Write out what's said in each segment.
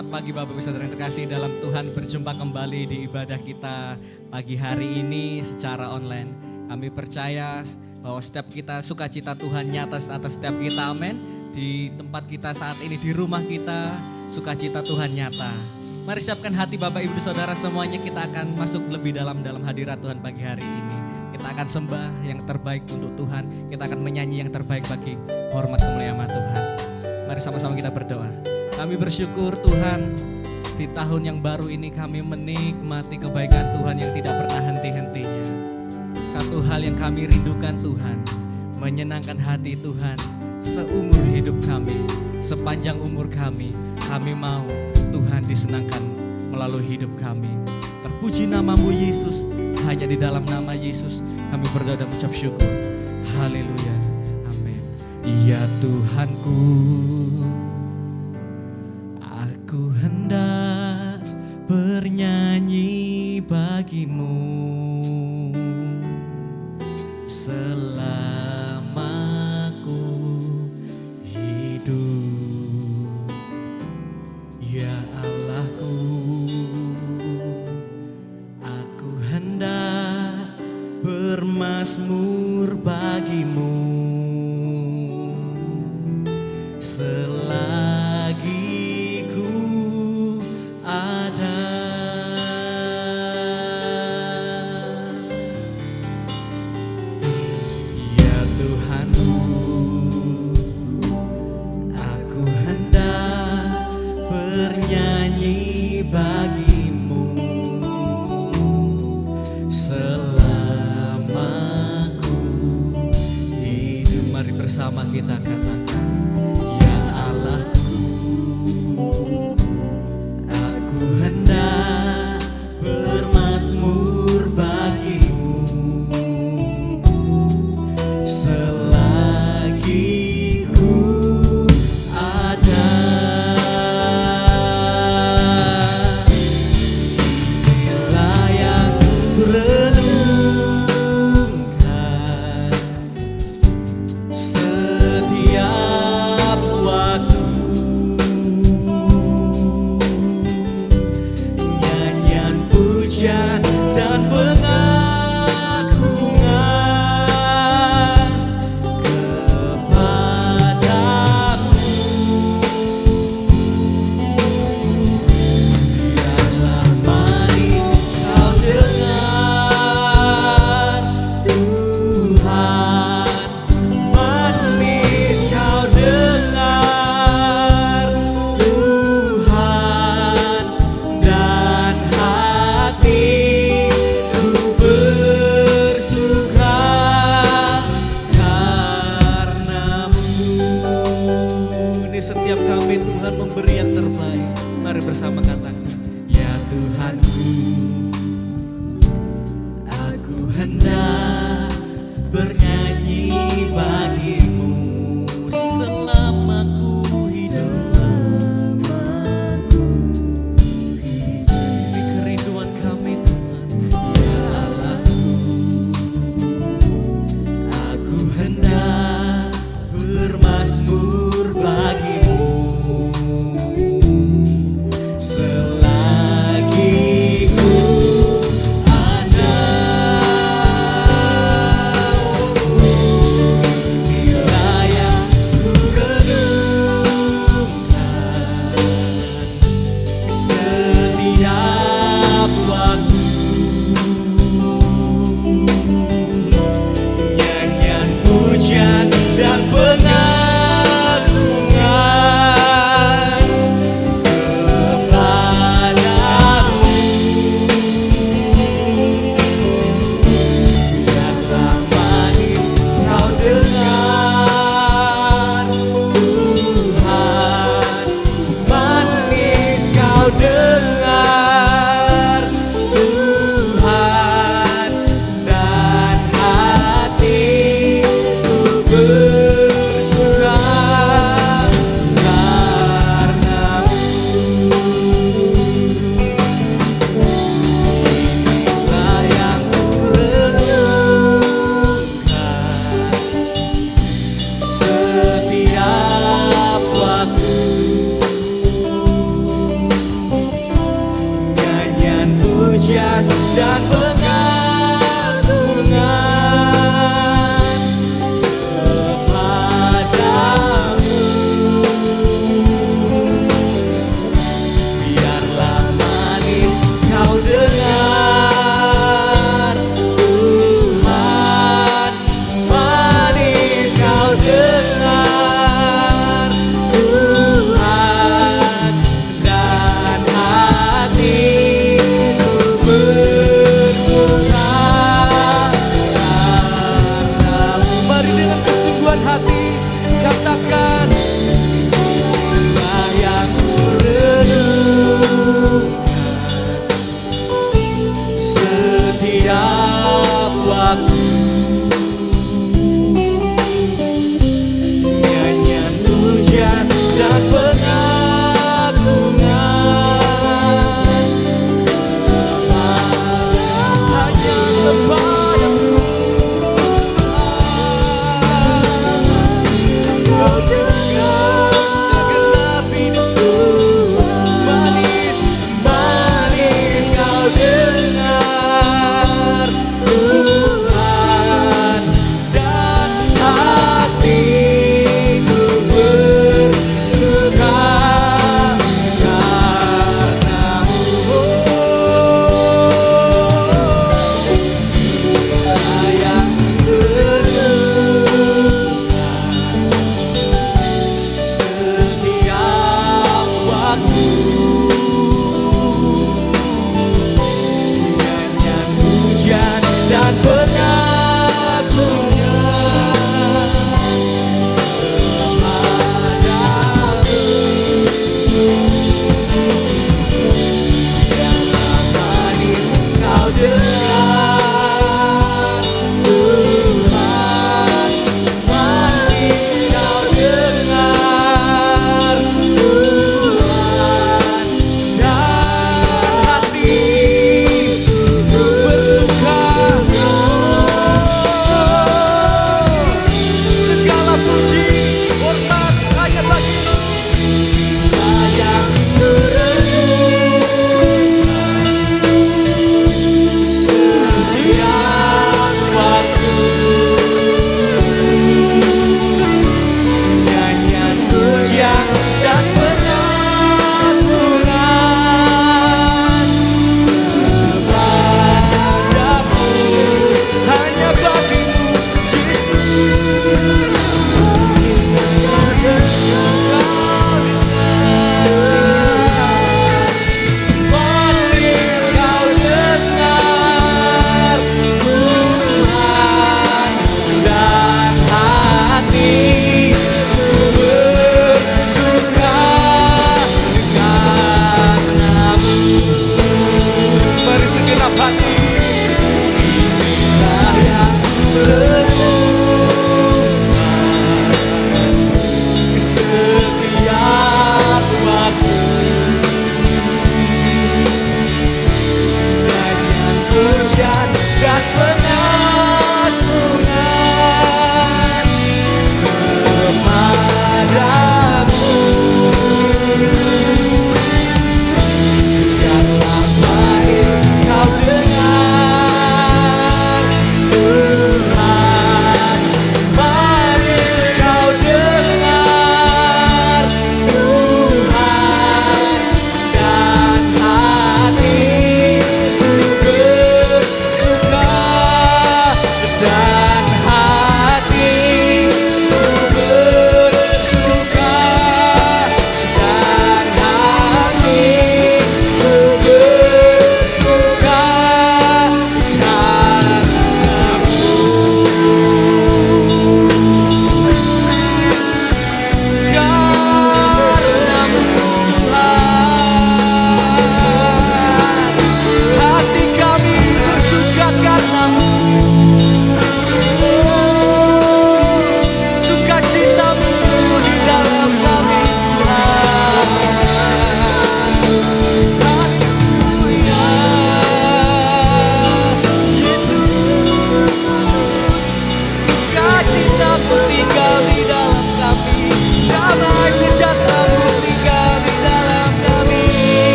Selamat pagi Bapak Ibu Saudara yang terkasih dalam Tuhan, berjumpa kembali di ibadah kita pagi hari ini secara online. Kami percaya bahwa setiap kita sukacita Tuhan nyata atas setiap kita, amin. Di tempat kita saat ini, di rumah kita, sukacita Tuhan nyata. Mari siapkan hati Bapak Ibu Saudara semuanya, kita akan masuk lebih dalam hadirat Tuhan pagi hari ini. Kita akan sembah yang terbaik untuk Tuhan, kita akan menyanyi yang terbaik bagi hormat kemuliaan Tuhan. Mari sama-sama kita berdoa. Kami bersyukur Tuhan, di tahun yang baru ini kami menikmati kebaikan Tuhan yang tidak pernah henti-hentinya. Satu hal yang kami rindukan Tuhan, menyenangkan hati Tuhan seumur hidup kami, sepanjang umur kami mau Tuhan disenangkan melalui hidup kami. Terpuji namamu Yesus, hanya di dalam nama Yesus kami berdoa dan mengucap syukur. Haleluya, amin. Ya Tuhanku, aku hendak bernyanyi bagimu selama ku hidup. Ya Allahku, aku hendak bermazmur bagimu selagi ku ada. Ya Tuhanku, aku hendak bernyanyi bagimu selama ku hidup. Mari bersama kita katakan, ya Allahku, aku hendak bermazmur bagimu selagi ku ada. Inilah yang ku renungkan setiap waktu, nyanyian pujian dan pengagungan kepadamu. Biarlah manis kau dengar Tuhan, manis kau dengar Tuhan, dan hatiku bersuka karenamu. Ini setiap kami Tuhan memberi yang terbaik. Mari bersama katakan, ya Tuhanku, aku hendak bernyanyi bagimu selama ku hidup. Ini kerinduan kami Tuhan. Ya Allahku, aku hendak bermazmur bagimu selagi ku pujian dan pengagungan kepadamu. Biarlah manis kau dengar, Tuhan, manis kau dengar, Tuhan, dan hatiku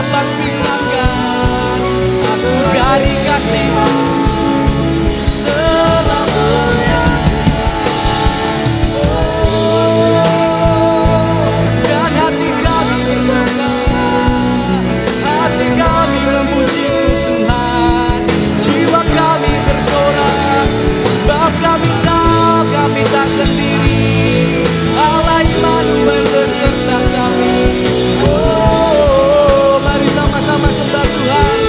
dapat pisahkan aku dari kasih-Mu selamanya. Dan hati kami bersuka, hati kami memuji Tuhan, jiwa kami bersorak, sebab kami tahu kami tak sendiri, Allah Immanuel beserta kami. Oh, mari sama-sama sembah Tuhan.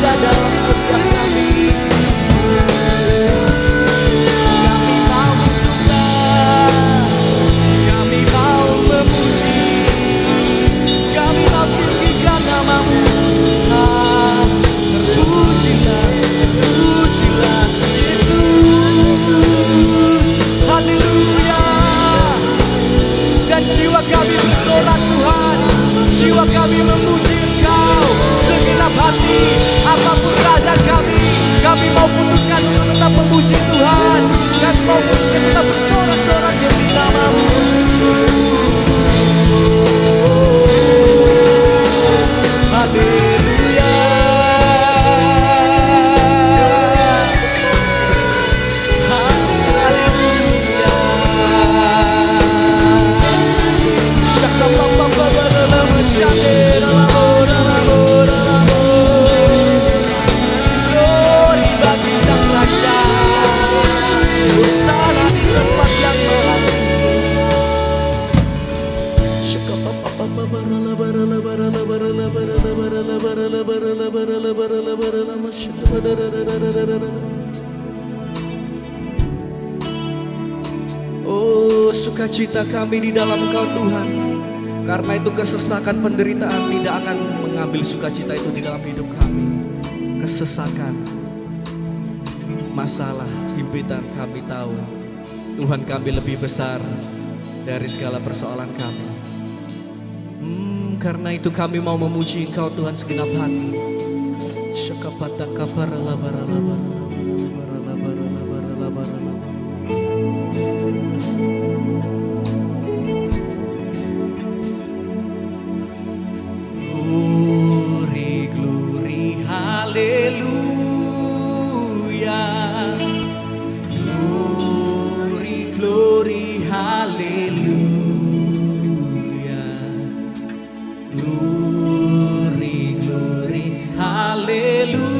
Dalam surga kami, kami mau bersuka, kami mau memuji, kami mau tinggikan nama-Mu. Terpujilah, terpujilah Yesus, haleluya. Dan jiwa kami bersorak Tuhan, jiwa kami memuji Engkau segenap hati. Apapun keadaan kami mau putuskan untuk tetap memuji Tuhan. Kami mau putuskan tetap bersorak-sorak demi nama-Mu. Haleluya. Haleluya. Glory bagi Sang Raja, Hosana di tempat yang maha tinggi. Oh, sukacita kami di dalam Engkau Tuhan. Karena itu kesesakan penderitaan tidak akan mengambil sukacita itu di dalam hidup kami. Kesesakan, masalah, himpitan kami tahu Tuhan kami lebih besar dari segala persoalan kami. Karena itu kami mau memuji Engkau Tuhan segenap hati. Syakapata kaparala barala barala barala barala. Glory, glory, hallelujah. Glory, glory, hallelujah. Glory, glory, hallelujah.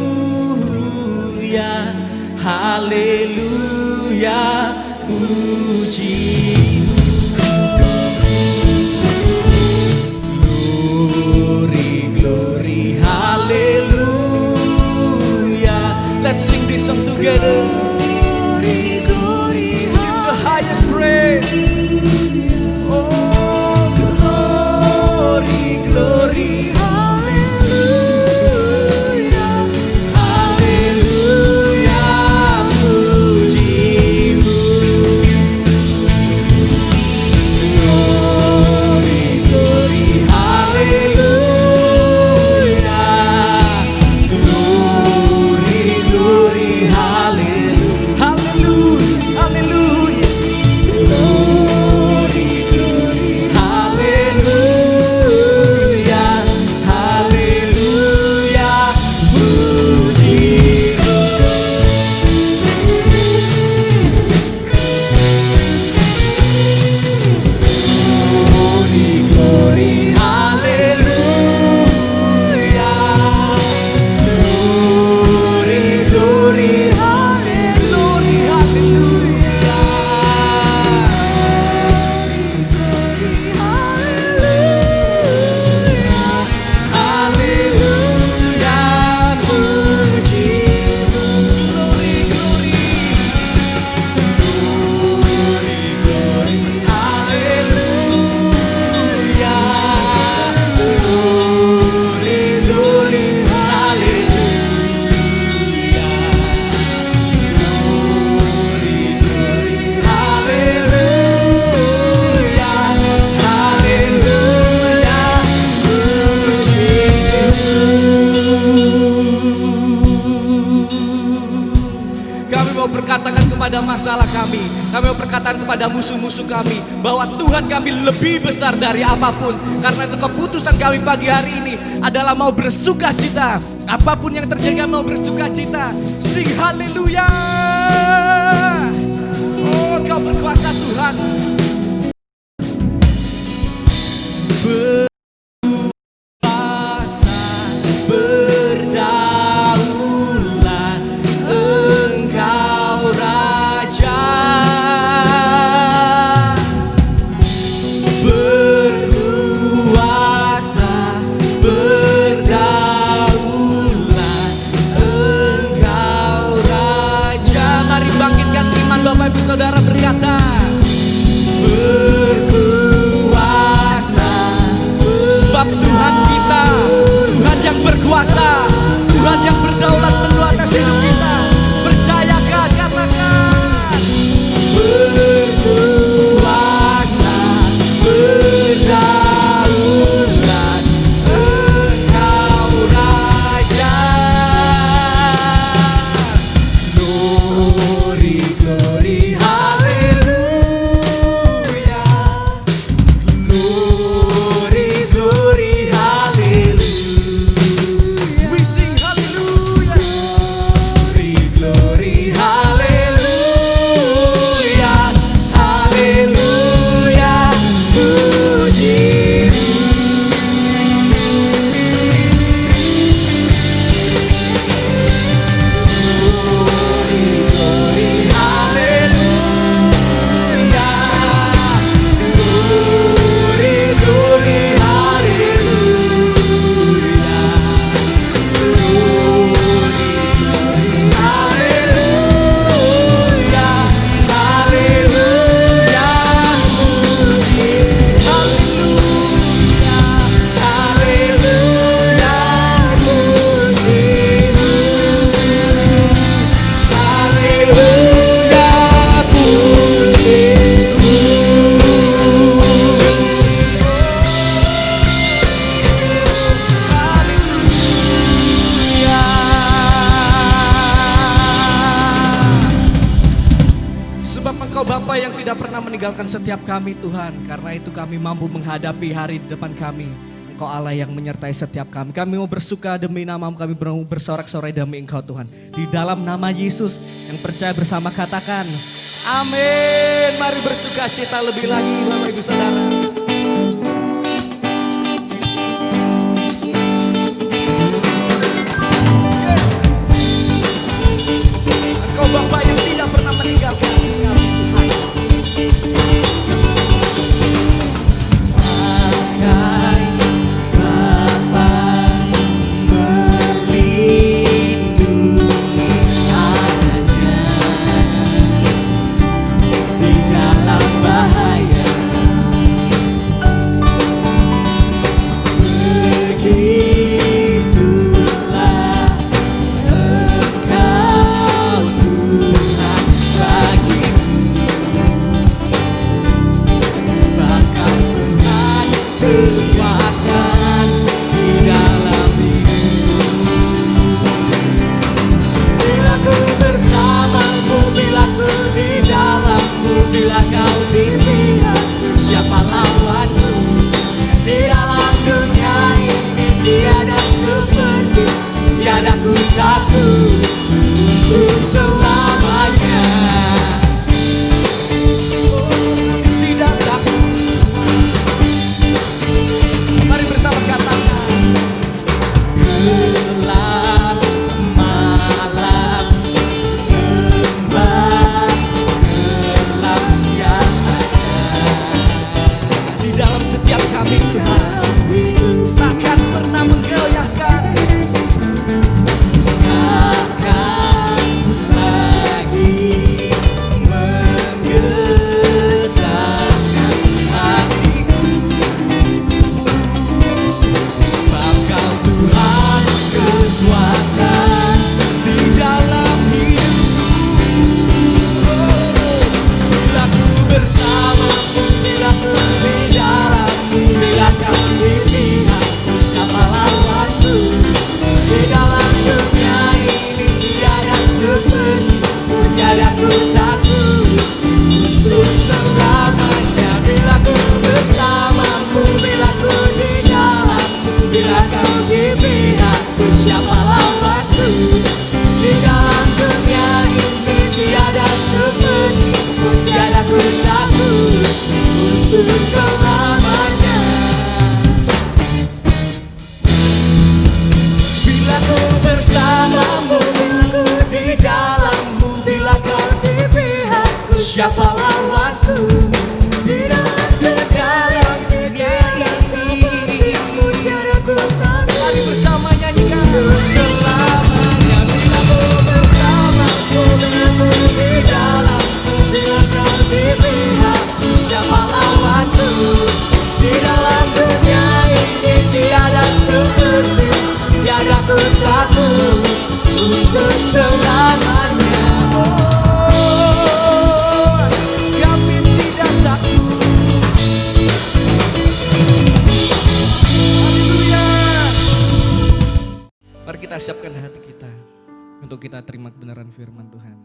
Hallelujah, puji. Let's sing this song together. Glory, glory, give the highest praise. Oh, glory, glory, hallelujah, hallelujah, puji-Mu. Glory, glory, hallelujah. Glory, hallelujah. kepada masalah kami. Kami mau berkatakan kepada musuh-musuh kami bahwa Tuhan kami lebih besar dari apapun. Karena itu keputusan kami pagi hari ini adalah mau bersuka cita. Apapun yang terjadi kami mau bersuka cita. Sing haleluya. Oh, Kau berkuasa Tuhan. Saudara berkata, berkuasa. Sebab Tuhan kita, Tuhan yang berkuasa, Tuhan yang berdaulat penuh atas hidup kita. Percayakan, katakan. Berkuasa, berdaulat, Engkau Raja. Glory, glory. Bapa yang tidak pernah meninggalkan setiap kami Tuhan. Karena itu kami mampu menghadapi hari di depan kami. Engkau Allah yang menyertai setiap kami. Kami mau bersuka demi nama-Mu, kami bersorak-sorai demi Engkau Tuhan. Di dalam nama Yesus yang percaya bersama katakan amin. Mari bersuka cita lebih lagi Bapak Ibu Saudara. Engkau Bapa yang tidak pernah meninggalkan kami. Begitulah Engkau Tuhan. takut untuk selamanya. Bila ku bersamamu, di dalammu, bila kau di pihakku, siapa lawanku? Di dalam dalam dunia ini, tiada ku takut. Mari bersama nyanyikan. Selamanya bila ku bersamamu, di dalammu, bila kau di pihakku, siapa lawanku? Di dalam dunia ini tiada seperti, tiada ku takut untuk selamanya. Oh, kami tidak takut. Haleluya. Mari kita siapkan hati kita untuk kita terima kebenaran firman Tuhan.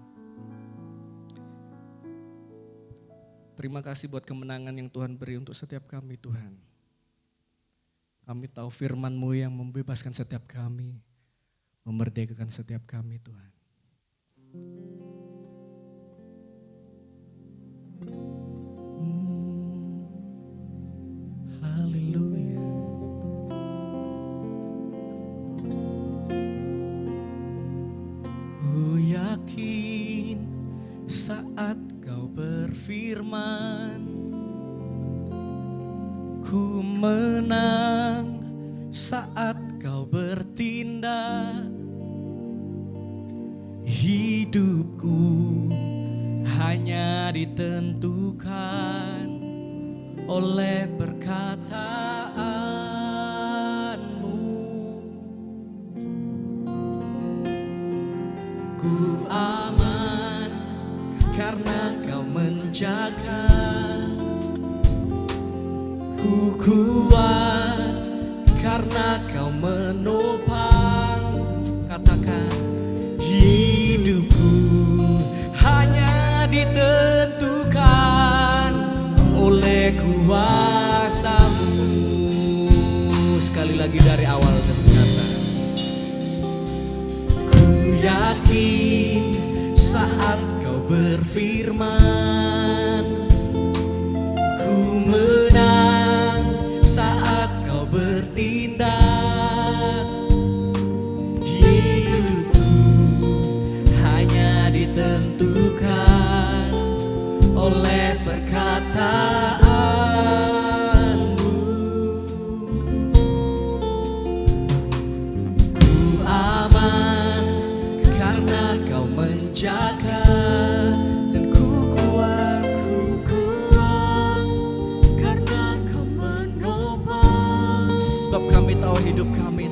Terima kasih buat kemenangan yang Tuhan beri untuk setiap kami, Tuhan. Kami tahu firman-Mu yang membebaskan setiap kami, memerdekakan setiap kami, Tuhan. Haleluya. Ku yakin saat Kau berfirman, ku menang saat Kau bertindak. Hidupku hanya ditentukan oleh perkataan-Mu. Ku aman karena Kau menjaga. Ku kuat karena Kau menopang. Katakan, hidupku hanya ditentukan oleh kuasa-Mu. Sekali lagi dari awal berkata, ku yakin saat Kau berfirman, ku menang saat Kau bertindak. Hidupku hanya ditentukan oleh perkataan-Mu. Ku aman karena Kau menjaga, dan ku kuat karena Kau menopang. Sebab kami tahu hidup kami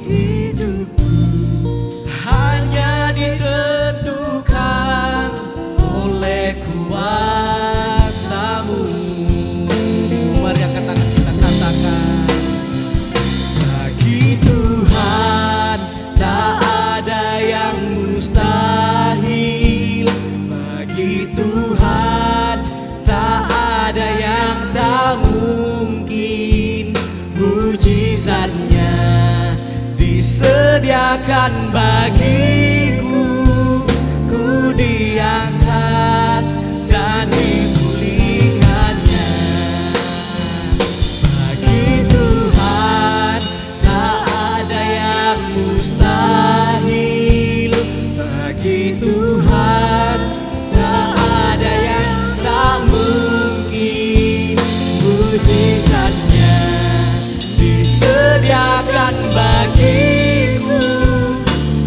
hanya ditentukan oleh kuasa-Mu. Mari angkat tangan kita katakan, bagi Tuhan tak ada yang mustahil. Bagi Tuhan tak ada yang tak mungkin. Mujizatnya disediakan bagiku. Ku diangkat dan dipulihkannya. Bagi Tuhan tak ada yang mustahil. Bagi Tuhan tak ada yang tak mungkin. Mujizatnya disediakan bagiku.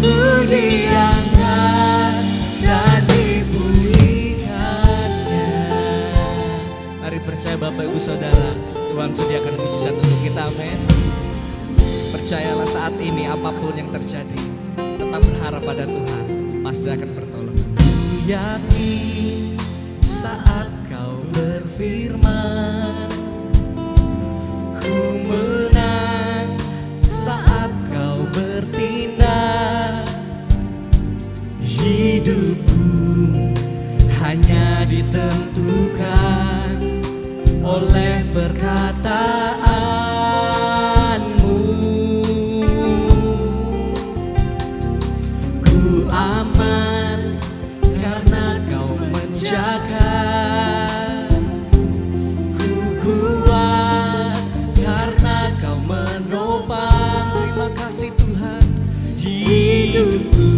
Ku diangkat dan dipulihkannya. Mari percaya Bapak Ibu Saudara, Tuhan sediakan mujizat untuk kita, amin. Percayalah saat ini apapun yang terjadi, tetap berharap pada Tuhan, pasti akan bertolong. Ku yakin saat Kau berfirman, ku menang saat Kau bertindak. Hidupku hanya ditentukan oleh perkataan-Mu. Ku aman karena Kau menjaga. hidupku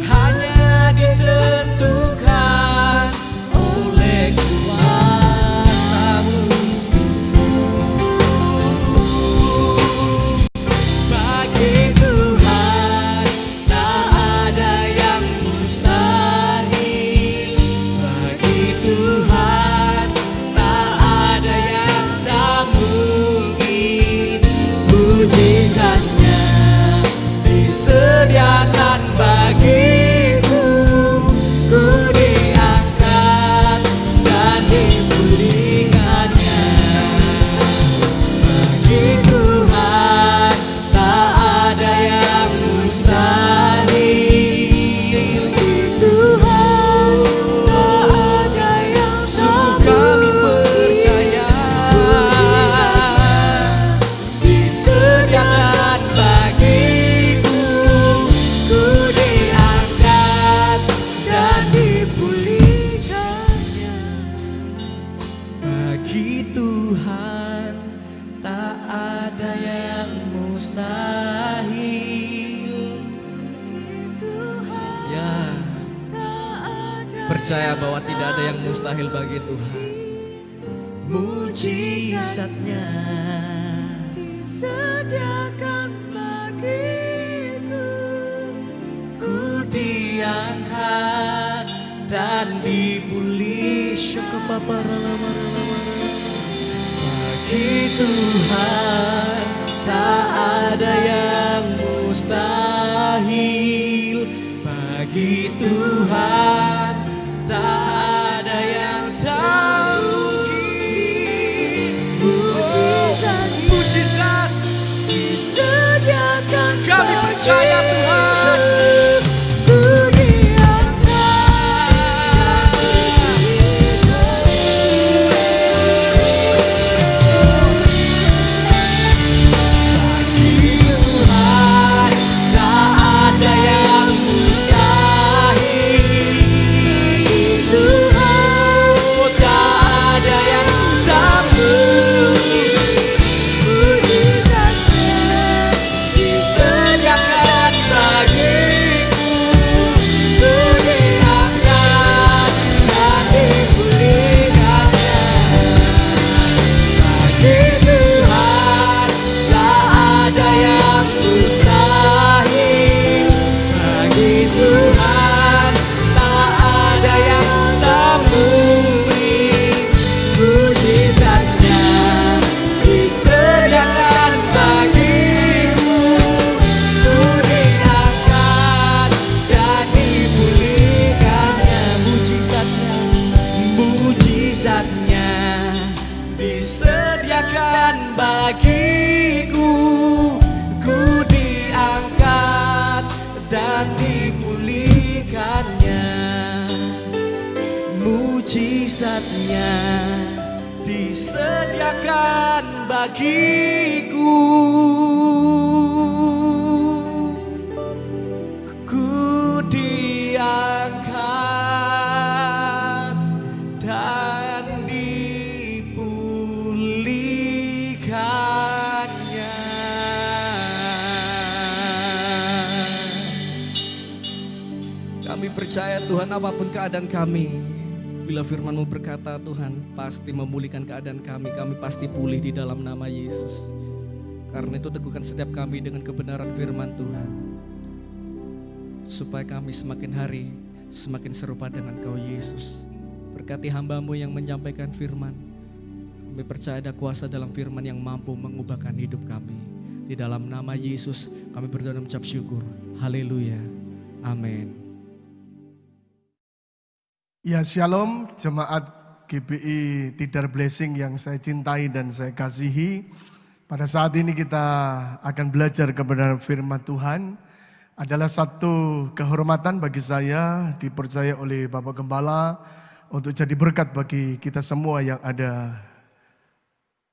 hanya ditentukan oleh kuasa-Mu. Bagi Tuhan tak ada yang mustahil. Bagi Tuhan tak ada yang tak mungkin. Mujizatnya disediakan bagiku, ku diangkat dan dipulihkannya. Bagi Tuhan tak ada yang mustahil. Tuhan tak ada yang sungguh kami percaya. Disediakan bagiku, ku diangkat dan dipulihkannya. Bagi Tuhan tak ada yang mustahil. Ya, percaya bahwa tidak ada yang mustahil bagi Tuhan. Mujizatnya disediakan bagiku, ku diangkat dan dipulih. Bagi Tuhan tak ada yang mustahil. Bagi Tuhan tak ada yang tak mungkin. Mujizat disediakan. Kami percaya Tuhan. Ku diangkat. Bagi Tuhan tak ada yang mustahil. Tuhan tak ada yang tak mungkin. Mujizatnya disediakan bagiku, ku diangkat dan dipulihkannya. Bagi Tuhan tak ada yang mustahil. Bagi Tuhan tak ada yang tak mungkin. Mujizatnya disediakan bagiku, ku diangkat dan dipulihkannya. Mujizatnya disediakan bagiku, ku diangkat dan dipulihkannya. Mujizatnya disediakan bagiku, ku diangkat dan dipulihkannya. Kami percaya Tuhan, apapun keadaan kami, bila firman-Mu berkata Tuhan pasti memulihkan keadaan kami, kami pasti pulih di dalam nama Yesus. Karena itu teguhkan setiap kami dengan kebenaran firman Tuhan, supaya kami semakin hari semakin serupa dengan Kau Yesus. Berkati hamba-Mu yang menyampaikan firman. Kami percaya ada kuasa dalam firman yang mampu mengubahkan hidup kami. Di dalam nama Yesus kami berdoa dan mengucap syukur. Haleluya. Amin. Ya, shalom jemaat GBI Tidar Blessing yang saya cintai dan saya kasihi. Pada saat ini kita akan belajar kebenaran firman Tuhan. Adalah satu kehormatan bagi saya dipercaya oleh Bapak Gembala untuk jadi berkat bagi kita semua yang ada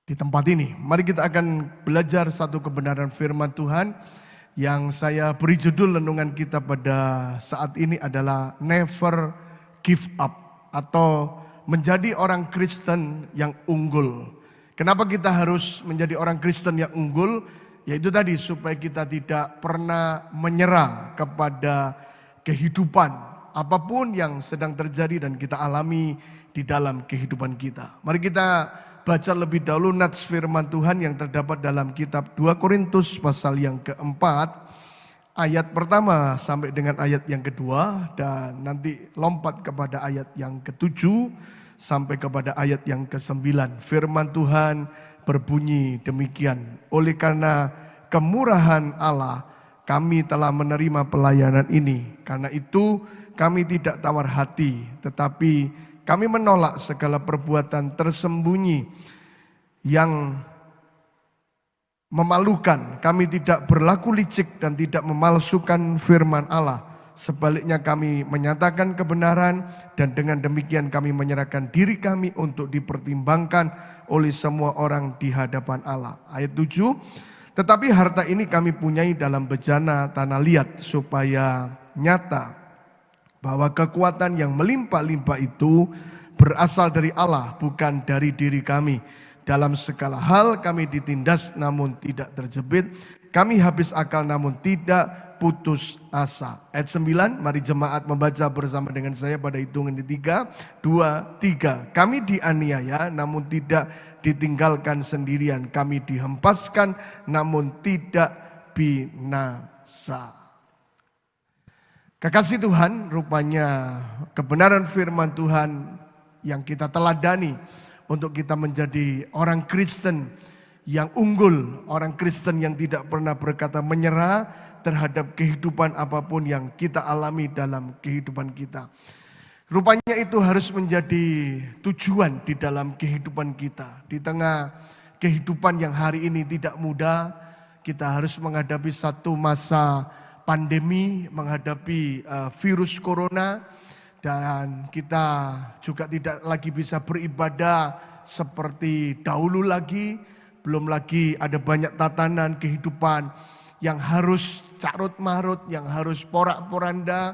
di tempat ini. Mari kita akan belajar satu kebenaran firman Tuhan yang saya beri judul renungan kita pada saat ini adalah Never Give Up atau menjadi orang Kristen yang unggul. Kenapa kita harus menjadi orang Kristen yang unggul? Yaitu tadi supaya kita tidak pernah menyerah kepada kehidupan apapun yang sedang terjadi dan kita alami di dalam kehidupan kita. Mari kita baca lebih dahulu nats firman Tuhan yang terdapat dalam kitab 2 Korintus pasal yang keempat, ayat pertama sampai dengan ayat yang kedua, dan nanti lompat kepada ayat yang ketujuh sampai kepada ayat yang ke-9. Firman Tuhan berbunyi demikian. Oleh karena kemurahan Allah kami telah menerima pelayanan ini. Karena itu kami tidak tawar hati, tetapi kami menolak segala perbuatan tersembunyi yang memalukan. Kami tidak berlaku licik dan tidak memalsukan firman Allah. Sebaliknya kami menyatakan kebenaran dan dengan demikian kami menyerahkan diri kami untuk dipertimbangkan oleh semua orang di hadapan Allah. Ayat 7, tetapi harta ini kami punyai dalam bejana tanah liat supaya nyata bahwa kekuatan yang melimpah-limpah itu berasal dari Allah bukan dari diri kami. Dalam segala hal kami ditindas namun tidak terjepit, kami habis akal namun tidak putus asa. Ayat 9, mari jemaat membaca bersama dengan saya pada hitungan di 3, 2, 3. Kami dianiaya namun tidak ditinggalkan sendirian. Kami dihempaskan namun tidak binasa. Kekasih Tuhan, rupanya kebenaran firman Tuhan yang kita teladani untuk kita menjadi orang Kristen yang unggul, orang Kristen yang tidak pernah berkata menyerah terhadap kehidupan apapun yang kita alami dalam kehidupan kita. Rupanya itu harus menjadi tujuan di dalam kehidupan kita. Di tengah kehidupan yang hari ini tidak mudah, kita harus menghadapi satu masa pandemi, menghadapi virus corona, dan kita juga tidak lagi bisa beribadah seperti dahulu lagi. Belum lagi ada banyak tatanan kehidupan yang harus carut marut, yang harus porak-poranda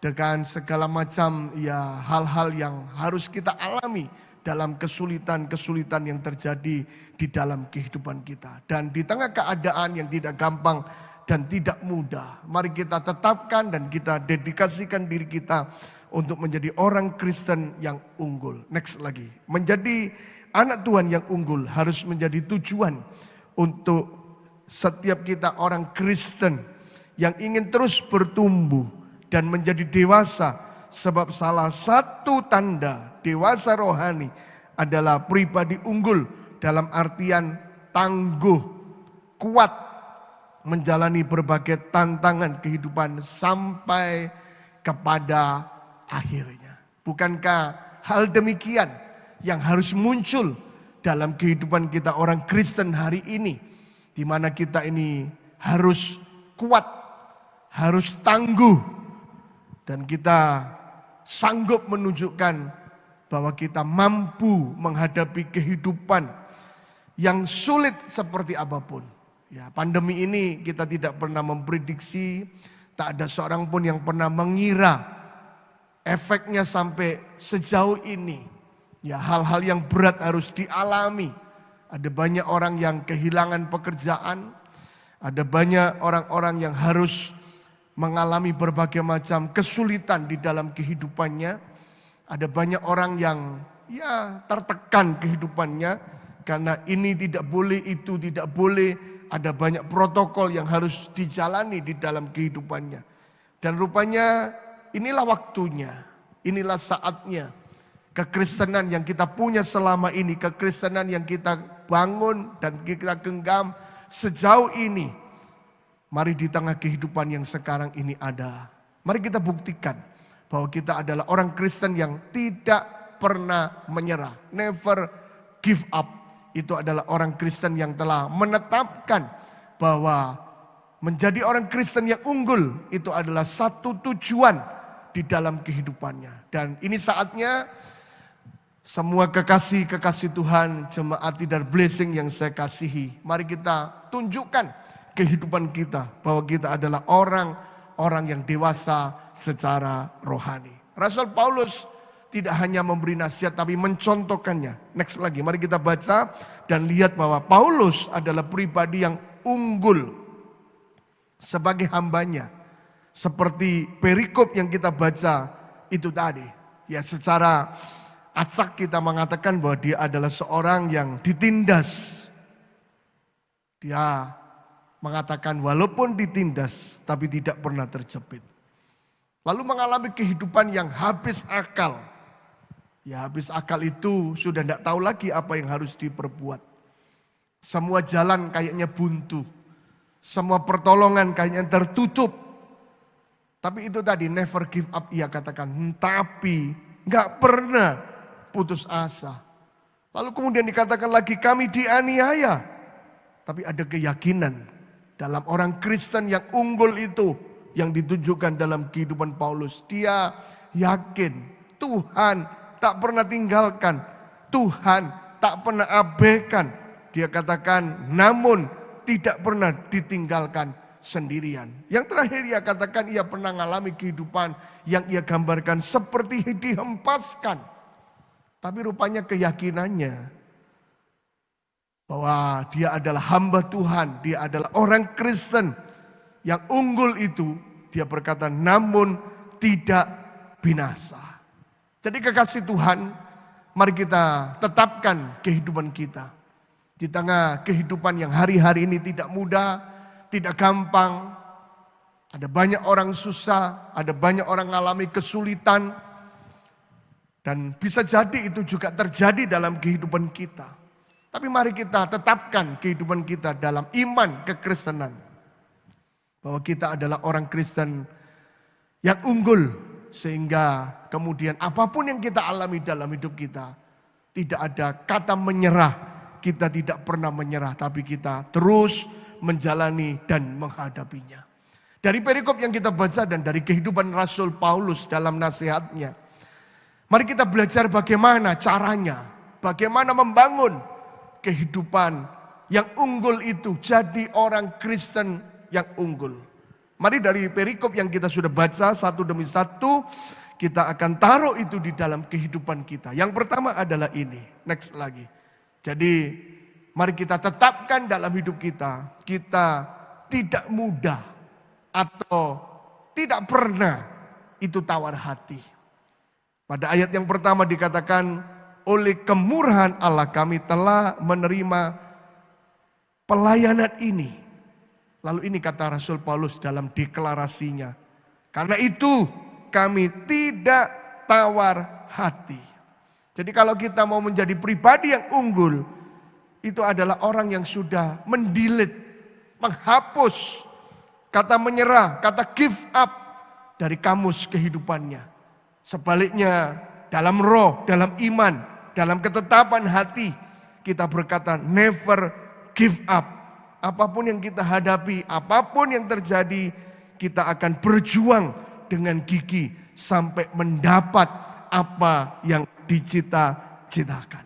dengan segala macam ya hal-hal yang harus kita alami dalam kesulitan-kesulitan yang terjadi di dalam kehidupan kita. Dan di tengah keadaan yang tidak gampang dan tidak mudah, mari kita tetapkan dan kita dedikasikan diri kita untuk menjadi orang Kristen yang unggul. Next lagi, menjadi anak Tuhan yang unggul harus menjadi tujuan untuk setiap kita orang Kristen yang ingin terus bertumbuh dan menjadi dewasa. Sebab salah satu tanda dewasa rohani adalah pribadi unggul dalam artian tangguh, kuat menjalani berbagai tantangan kehidupan sampai kepada akhirnya. Bukankah hal demikian yang harus muncul dalam kehidupan kita orang Kristen hari ini? Di mana kita ini harus kuat, harus tangguh, dan kita sanggup menunjukkan bahwa kita mampu menghadapi kehidupan yang sulit seperti apapun. Ya, pandemi ini kita tidak pernah memprediksi, tak ada seorang pun yang pernah mengira efeknya sampai sejauh ini. Ya, hal-hal yang berat harus dialami. Ada banyak orang yang kehilangan pekerjaan, ada banyak orang-orang yang harus mengalami berbagai macam kesulitan di dalam kehidupannya. Ada banyak orang yang ya tertekan kehidupannya karena ini tidak boleh, itu tidak boleh. Ada banyak protokol yang harus dijalani di dalam kehidupannya. Dan rupanya inilah waktunya, inilah saatnya. Kekristenan yang kita punya selama ini, kekristenan yang kita bangun dan kita genggam sejauh ini, mari di tengah kehidupan yang sekarang ini ada, mari kita buktikan bahwa kita adalah orang Kristen yang tidak pernah menyerah, never give up. Itu adalah orang Kristen yang telah menetapkan bahwa menjadi orang Kristen yang unggul itu adalah satu tujuan di dalam kehidupannya. Dan ini saatnya semua kekasih-kekasih Tuhan, jemaat Tidar Blessing yang saya kasihi, mari kita tunjukkan kehidupan kita bahwa kita adalah orang-orang yang dewasa secara rohani. Rasul Paulus tidak hanya memberi nasihat tapi mencontohkannya. Next lagi, mari kita baca dan lihat bahwa Paulus adalah pribadi yang unggul sebagai hambanya. Seperti perikop yang kita baca itu tadi. Ya, secara acak kita mengatakan bahwa dia adalah seorang yang ditindas. Dia mengatakan walaupun ditindas tapi tidak pernah terjepit. Lalu mengalami kehidupan yang habis akal. Ya, habis akal itu sudah tidak tahu lagi apa yang harus diperbuat. Semua jalan kayaknya buntu. Semua pertolongan kayaknya tertutup. Tapi itu tadi never give up, ia katakan. Tapi gak pernah putus asa. Lalu kemudian dikatakan lagi kami dianiaya. Tapi ada keyakinan dalam orang Kristen yang unggul itu yang ditunjukkan dalam kehidupan Paulus. Dia yakin Tuhan tak pernah tinggalkan. Tuhan tak pernah abaikan. Dia katakan namun tidak pernah ditinggalkan sendirian. Yang terakhir ia katakan ia pernah mengalami kehidupan yang ia gambarkan seperti dihempaskan. Tapi rupanya keyakinannya bahwa dia adalah hamba Tuhan, dia adalah orang Kristen yang unggul itu, dia berkata namun tidak binasa. Jadi kekasih Tuhan, mari kita tetapkan kehidupan kita. Di tengah kehidupan yang hari-hari ini tidak mudah, tidak gampang. Ada banyak orang susah, ada banyak orang mengalami kesulitan. Dan bisa jadi itu juga terjadi dalam kehidupan kita. Tapi mari kita tetapkan kehidupan kita dalam iman kekristenan. Bahwa kita adalah orang Kristen yang unggul. Sehingga kemudian apapun yang kita alami dalam hidup kita, tidak ada kata menyerah. Kita tidak pernah menyerah, tapi kita terus menjalani dan menghadapinya. Dari perikop yang kita baca dan dari kehidupan Rasul Paulus dalam nasihatnya. Mari kita belajar bagaimana caranya, bagaimana membangun kehidupan yang unggul itu, jadi orang Kristen yang unggul. Mari dari perikop yang kita sudah baca satu demi satu, kita akan taruh itu di dalam kehidupan kita. Yang pertama adalah ini, next lagi. Jadi mari kita tetapkan dalam hidup kita tidak mudah atau tidak pernah itu tawar hati. Pada ayat yang pertama dikatakan oleh kemurahan Allah kami telah menerima pelayanan ini. Lalu ini kata Rasul Paulus dalam deklarasinya. Karena itu kami tidak tawar hati. Jadi kalau kita mau menjadi pribadi yang unggul, itu adalah orang yang sudah mendelete, menghapus kata menyerah, kata give up dari kamus kehidupannya. Sebaliknya dalam roh, dalam iman, dalam ketetapan hati, kita berkata never give up. Apapun yang kita hadapi, apapun yang terjadi, kita akan berjuang dengan gigih sampai mendapat apa yang dicita-citakan.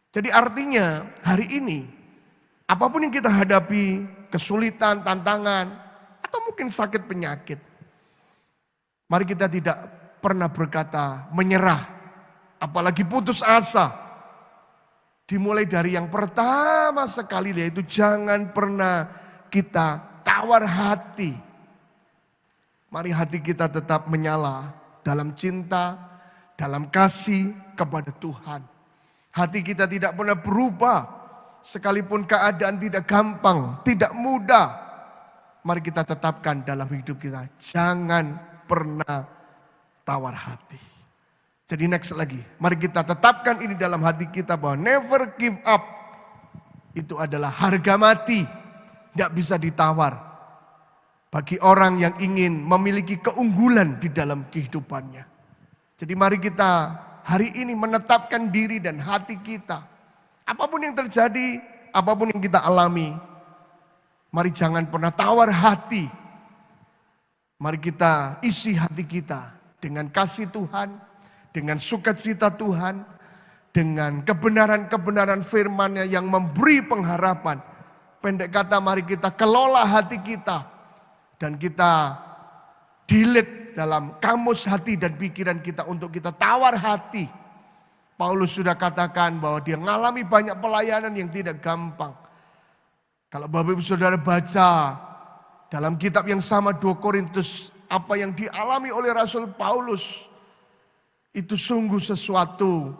Jadi artinya hari ini apapun yang kita hadapi, kesulitan, tantangan, atau mungkin sakit penyakit, mari kita tidak pernah berkata menyerah, apalagi putus asa. Dimulai dari yang pertama sekali, yaitu jangan pernah kita tawar hati. Mari hati kita tetap menyala dalam cinta, dalam kasih kepada Tuhan. Hati kita tidak pernah berubah. Sekalipun keadaan tidak gampang, tidak mudah. Mari kita tetapkan dalam hidup kita. Jangan pernah tawar hati. Jadi next lagi. Mari kita tetapkan ini dalam hati kita bahwa never give up. Itu adalah harga mati. Tidak bisa ditawar. Bagi orang yang ingin memiliki keunggulan di dalam kehidupannya. Jadi mari kita hari ini menetapkan diri dan hati kita. Apapun yang terjadi, apapun yang kita alami, mari jangan pernah tawar hati. Mari kita isi hati kita dengan kasih Tuhan, dengan sukacita Tuhan, dengan kebenaran-kebenaran firman-Nya yang memberi pengharapan. Pendek kata, mari kita kelola hati kita dan kita delete dalam kamus hati dan pikiran kita untuk kita tawar hati. Paulus sudah katakan bahwa dia mengalami banyak pelayanan yang tidak gampang. Kalau Bapak Ibu Saudara baca dalam kitab yang sama 2 Korintus, apa yang dialami oleh Rasul Paulus, itu sungguh sesuatu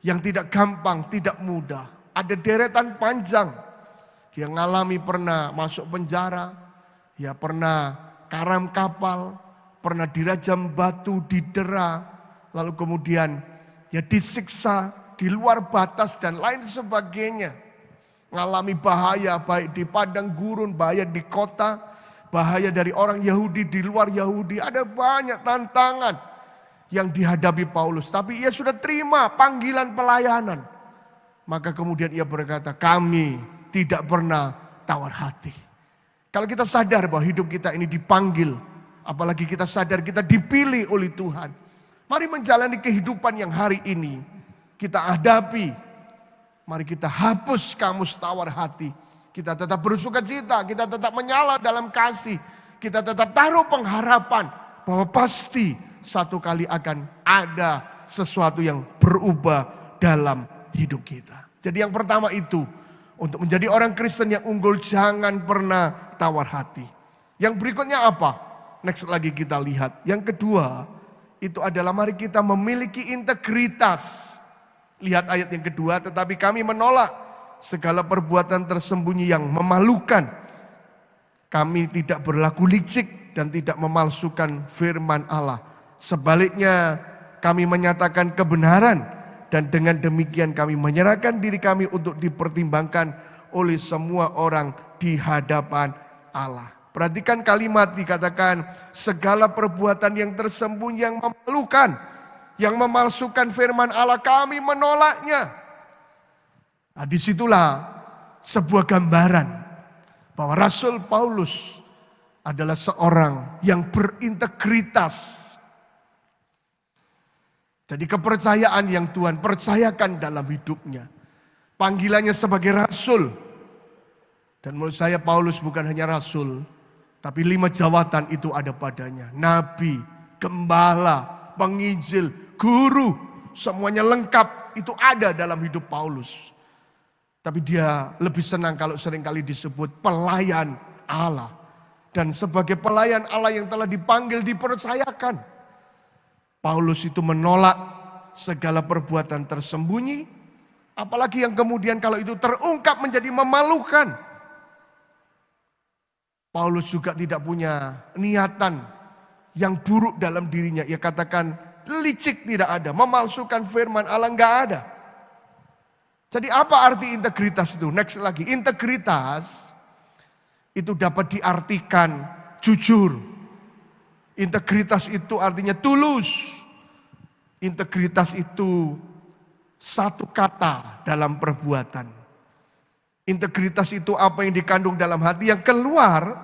yang tidak gampang, tidak mudah. Ada deretan panjang. Dia ngalami pernah masuk penjara, dia pernah karam kapal, pernah dirajam batu, didera, lalu kemudian dia disiksa di luar batas dan lain sebagainya. Ngalami bahaya baik di padang gurun, bahaya di kota, bahaya dari orang Yahudi di luar Yahudi. Ada banyak tantangan yang dihadapi Paulus. Tapi ia sudah terima panggilan pelayanan. Maka kemudian ia berkata, kami tidak pernah tawar hati. Kalau kita sadar bahwa hidup kita ini dipanggil, apalagi kita sadar kita dipilih oleh Tuhan, mari menjalani kehidupan yang hari ini kita hadapi. Mari kita hapus kamus tawar hati. Kita tetap bersuka cita, kita tetap menyala dalam kasih. Kita tetap taruh pengharapan bahwa pasti satu kali akan ada sesuatu yang berubah dalam hidup kita. Jadi yang pertama itu, untuk menjadi orang Kristen yang unggul jangan pernah tawar hati. Yang berikutnya apa? Next lagi kita lihat. Yang kedua, itu adalah mari kita memiliki integritas. Lihat ayat yang kedua, tetapi kami menolak segala perbuatan tersembunyi yang memalukan. Kami tidak berlaku licik dan tidak memalsukan firman Allah. Sebaliknya kami menyatakan kebenaran dan dengan demikian kami menyerahkan diri kami untuk dipertimbangkan oleh semua orang di hadapan Allah. Perhatikan kalimat dikatakan segala perbuatan yang tersembunyi yang memalukan. Yang memalsukan firman Allah, kami menolaknya. Nah, disitulah sebuah gambaran bahwa Rasul Paulus adalah seorang yang berintegritas. Jadi kepercayaan yang Tuhan percayakan dalam hidupnya. Panggilannya sebagai rasul. Dan menurut saya Paulus bukan hanya rasul, tapi 5 jawatan itu ada padanya. Nabi, gembala, penginjil, guru, semuanya lengkap itu ada dalam hidup Paulus. Tapi dia lebih senang kalau seringkali disebut pelayan Allah. Dan sebagai pelayan Allah yang telah dipanggil, dipercayakan. Paulus itu menolak segala perbuatan tersembunyi. Apalagi yang kemudian kalau itu terungkap menjadi memalukan. Paulus juga tidak punya niatan yang buruk dalam dirinya. Ia katakan, licik tidak ada, memalsukan firman Allah enggak ada. Jadi apa arti integritas itu? Next lagi, integritas itu dapat diartikan jujur. Integritas itu artinya tulus. Integritas itu satu kata dalam perbuatan. Integritas itu apa yang dikandung dalam hati, yang keluar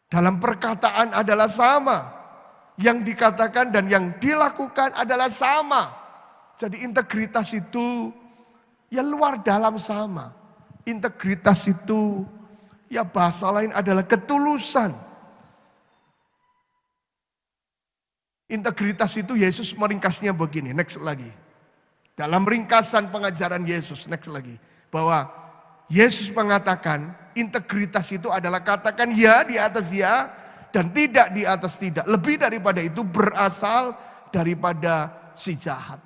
dalam perkataan adalah sama. Yang dikatakan dan yang dilakukan adalah sama. Jadi integritas itu ya luar dalam sama. Integritas itu ya bahasa lain adalah ketulusan. Integritas itu Yesus meringkasnya begini. Next lagi. Dalam ringkasan pengajaran Yesus, next lagi. Bahwa Yesus mengatakan integritas itu adalah katakan ya di atas ya. Dan tidak di atas tidak. Lebih daripada itu berasal daripada si jahat.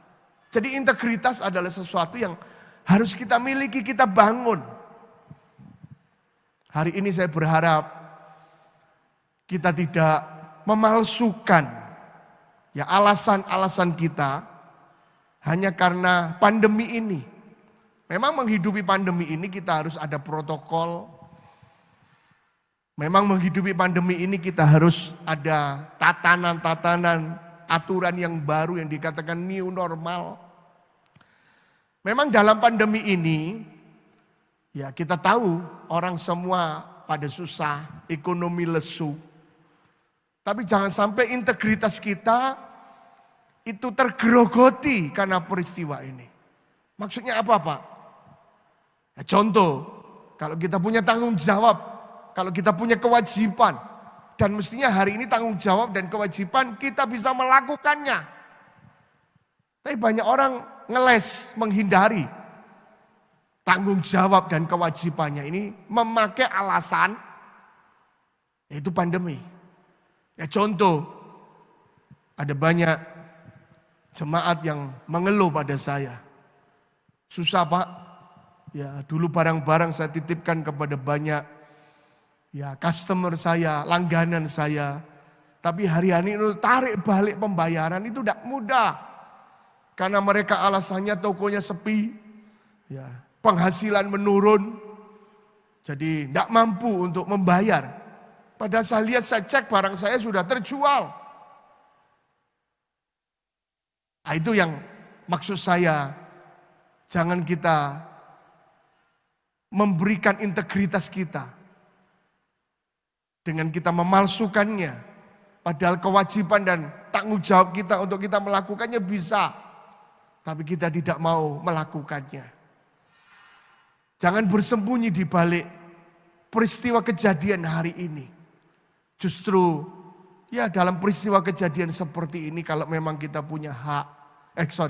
Jadi integritas adalah sesuatu yang harus kita miliki, kita bangun. Hari ini saya berharap kita tidak memalsukan ya alasan-alasan kita hanya karena pandemi ini. Memang menghidupi pandemi ini kita harus ada protokol. Memang menghidupi pandemi ini kita harus ada tatanan-tatanan, aturan yang baru yang dikatakan new normal. Memang dalam pandemi ini, ya kita tahu orang semua pada susah, ekonomi lesu. Tapi jangan sampai integritas kita itu tergerogoti karena peristiwa ini. Maksudnya apa Pak? Ya, contoh, kalau kita punya tanggung jawab, kalau kita punya kewajiban, dan mestinya hari ini tanggung jawab dan kewajiban kita bisa melakukannya. Tapi banyak orang ngeles, menghindari. tanggung jawab dan kewajibannya ini memakai alasan yaitu pandemi. Ya contoh, ada banyak jemaat yang mengeluh pada saya. Susah Pak, ya dulu barang-barang saya titipkan kepada banyak ya customer saya, langganan saya. Tapi hari-hari ini tarik balik pembayaran itu tidak mudah. Karena mereka alasannya tokonya sepi, ya, penghasilan menurun. Jadi tidak mampu untuk membayar. Padahal saya lihat, saya cek barang saya sudah terjual. Nah, itu yang maksud saya, jangan kita memberikan integritas kita dengan kita memalsukannya. Padahal kewajiban dan tanggung jawab kita untuk kita melakukannya bisa. Tapi kita tidak mau melakukannya. Jangan bersembunyi di balik peristiwa kejadian hari ini. Justru ya dalam peristiwa kejadian seperti ini kalau memang kita punya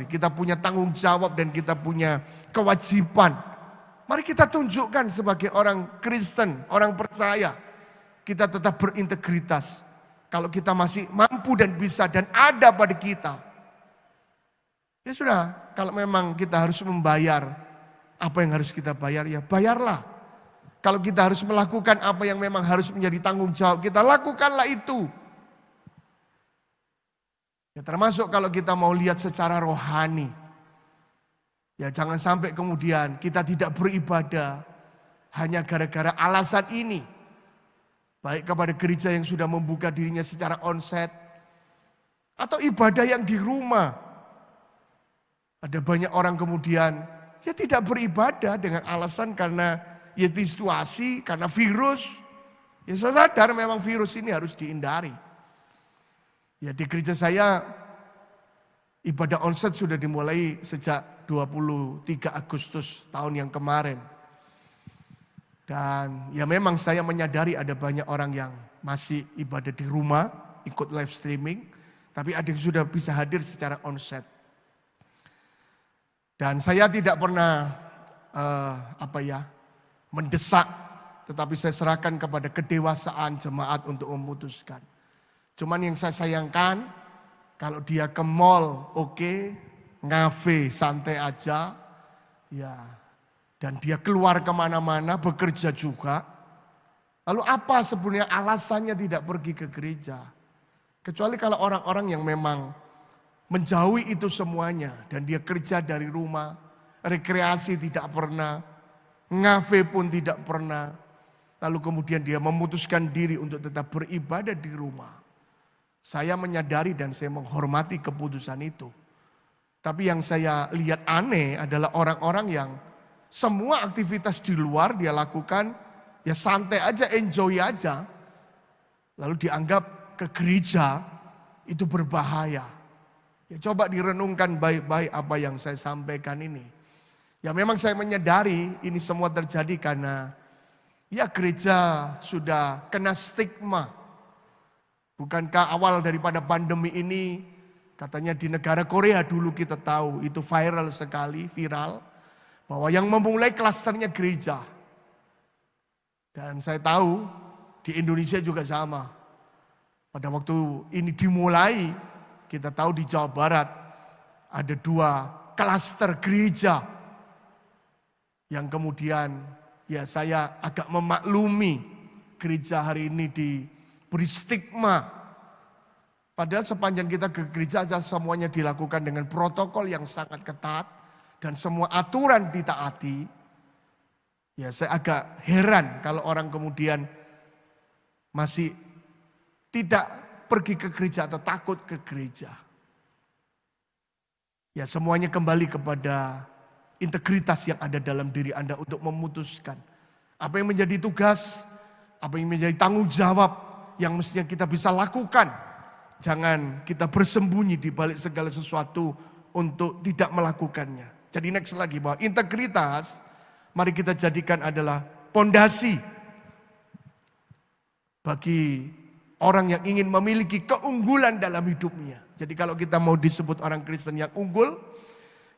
kita punya tanggung jawab dan kita punya kewajiban. Mari kita tunjukkan sebagai orang Kristen, orang percaya. Kita tetap berintegritas. Kalau kita masih mampu dan bisa dan ada pada kita. Ya sudah, kalau memang kita harus membayar apa yang harus kita bayar, ya bayarlah. Kalau kita harus melakukan apa yang memang harus menjadi tanggung jawab kita, lakukanlah itu. Ya termasuk kalau kita mau lihat secara rohani. Ya jangan sampai kemudian kita tidak beribadah hanya gara-gara alasan ini. Baik kepada gereja yang sudah membuka dirinya secara onsite. Atau ibadah yang di rumah. Ada banyak orang kemudian ya tidak beribadah dengan alasan karena ya situasi, karena virus. Ya saya sadar memang virus ini harus dihindari. Ya di gereja saya ibadah onsite sudah dimulai sejak 23 Agustus tahun yang kemarin. Dan ya memang saya menyadari ada banyak orang yang masih ibadah di rumah, ikut live streaming. Tapi ada yang sudah bisa hadir secara onsite. Dan saya tidak pernah mendesak, tetapi saya serahkan kepada kedewasaan jemaat untuk memutuskan. Cuman yang saya sayangkan, kalau dia ke mall oke, ngafe santai aja, ya, dan dia keluar kemana-mana bekerja juga. Lalu apa sebenarnya alasannya tidak pergi ke gereja? Kecuali kalau orang-orang yang memang menjauhi itu semuanya dan dia kerja dari rumah, rekreasi tidak pernah, ngafe pun tidak pernah. Lalu kemudian dia memutuskan diri untuk tetap beribadah di rumah. Saya menyadari dan saya menghormati keputusan itu. Tapi yang saya lihat aneh adalah orang-orang yang semua aktivitas di luar dia lakukan, ya santai aja, enjoy aja. Lalu dianggap ke gereja itu berbahaya. Ya coba direnungkan baik-baik apa yang saya sampaikan ini. Ya memang saya menyadari ini semua terjadi karena ya gereja sudah kena stigma. Bukankah awal daripada pandemi ini katanya di negara Korea dulu kita tahu itu viral sekali, viral. Bahwa yang memulai klasternya gereja. Dan saya tahu di Indonesia juga sama. Pada waktu ini dimulai, kita tahu di Jawa Barat ada 2 klaster gereja yang kemudian ya saya agak memaklumi gereja hari ini diberi stigma. Padahal sepanjang kita ke gereja aja semuanya dilakukan dengan protokol yang sangat ketat dan semua aturan ditaati. Ya saya agak heran kalau orang kemudian masih tidak pergi ke gereja atau takut ke gereja. Ya semuanya kembali kepada integritas yang ada dalam diri Anda untuk memutuskan. Apa yang menjadi tugas, apa yang menjadi tanggung jawab yang mestinya kita bisa lakukan. Jangan kita bersembunyi di balik segala sesuatu untuk tidak melakukannya. Jadi next lagi bahwa integritas mari kita jadikan adalah pondasi bagi orang yang ingin memiliki keunggulan dalam hidupnya. Jadi kalau kita mau disebut orang Kristen yang unggul,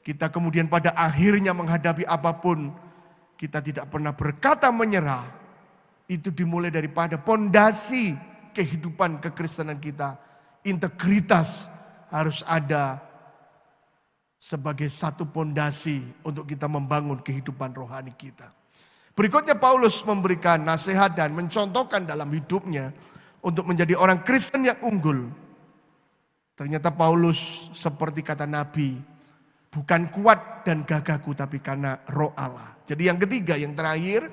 kita kemudian pada akhirnya menghadapi apapun kita tidak pernah berkata menyerah, itu dimulai daripada pondasi kehidupan kekristenan kita. Integritas harus ada sebagai satu pondasi untuk kita membangun kehidupan rohani kita. Berikutnya Paulus memberikan nasihat dan mencontohkan dalam hidupnya untuk menjadi orang Kristen yang unggul. Ternyata Paulus seperti kata Nabi, bukan kuat dan gagahku tapi karena roh Allah. Jadi yang ketiga, yang terakhir,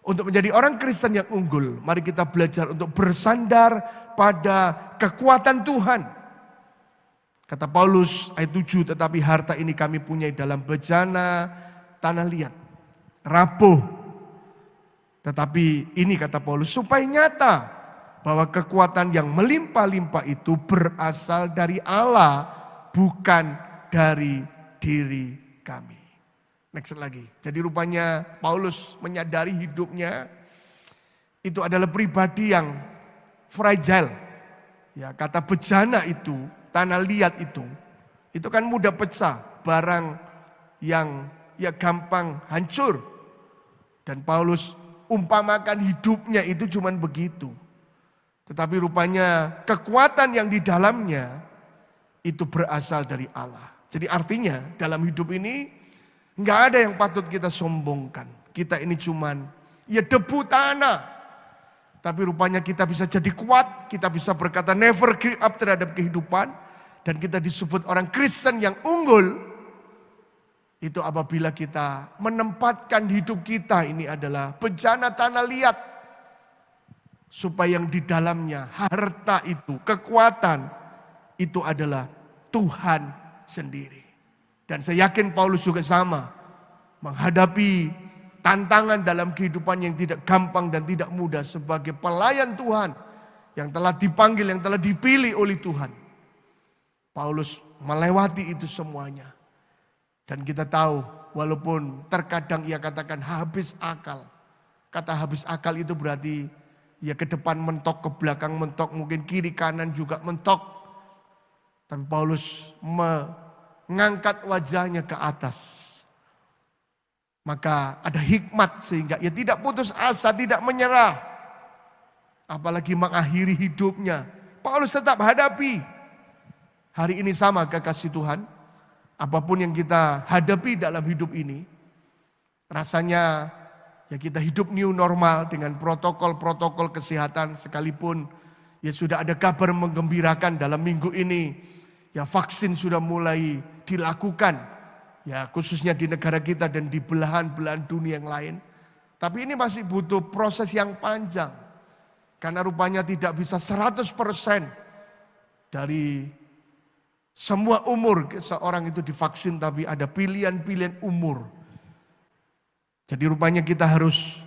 untuk menjadi orang Kristen yang unggul, mari kita belajar untuk bersandar pada kekuatan Tuhan. Kata Paulus ayat 7, tetapi harta ini kami punyai dalam bejana tanah liat, rapuh. Tetapi ini kata Paulus, supaya nyata bahwa kekuatan yang melimpah-limpah itu berasal dari Allah, bukan dari diri kami. Next lagi. Jadi rupanya Paulus menyadari hidupnya itu adalah pribadi yang fragile. Ya, kata bejana itu, tanah liat itu kan mudah pecah, barang yang ya gampang hancur. Dan Paulus umpamakan hidupnya itu cuman begitu. Tetapi rupanya kekuatan yang di dalamnya itu berasal dari Allah. Jadi artinya dalam hidup ini nggak ada yang patut kita sombongkan. Kita ini cuman ya debu tanah. Tapi rupanya kita bisa jadi kuat, kita bisa berkata never give up terhadap kehidupan. Dan kita disebut orang Kristen yang unggul. Itu apabila kita menempatkan hidup kita ini adalah bejana tanah liat. Supaya yang di dalamnya harta itu, kekuatan itu adalah Tuhan sendiri. Dan saya yakin Paulus juga sama. Menghadapi tantangan dalam kehidupan yang tidak gampang dan tidak mudah sebagai pelayan Tuhan. Yang telah dipanggil, yang telah dipilih oleh Tuhan. Paulus melewati itu semuanya. Dan kita tahu walaupun terkadang ia katakan habis akal. Kata habis akal itu berarti ya ke depan mentok, ke belakang mentok, mungkin kiri kanan juga mentok. Tapi Paulus mengangkat wajahnya ke atas. Maka ada hikmat sehingga ia tidak putus asa, tidak menyerah. Apalagi mengakhiri hidupnya. Paulus tetap hadapi. Hari ini sama kekasih Tuhan. Apapun yang kita hadapi dalam hidup ini. Rasanya ya kita hidup new normal dengan protokol-protokol kesehatan sekalipun ya sudah ada kabar menggembirakan dalam minggu ini. Ya vaksin sudah mulai dilakukan. Ya khususnya di negara kita dan di belahan-belahan dunia yang lain. Tapi ini masih butuh proses yang panjang. Karena rupanya tidak bisa 100% dari semua umur seorang itu divaksin. Tapi ada pilihan-pilihan umur. Jadi rupanya kita harus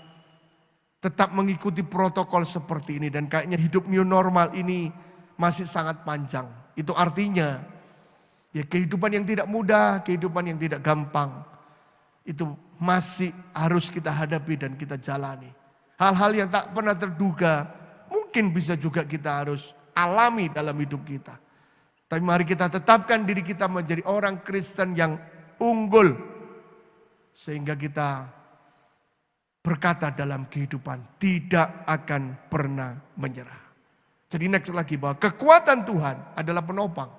tetap mengikuti protokol seperti ini. Dan kayaknya hidup new normal ini masih sangat panjang. Itu artinya ya kehidupan yang tidak mudah, kehidupan yang tidak gampang. Itu masih harus kita hadapi dan kita jalani. Hal-hal yang tak pernah terduga mungkin bisa juga kita harus alami dalam hidup kita. Tapi mari kita tetapkan diri kita menjadi orang Kristen yang unggul. Sehingga kita berkata dalam kehidupan tidak akan pernah menyerah. Jadi next lagi bahwa kekuatan Tuhan adalah penopang.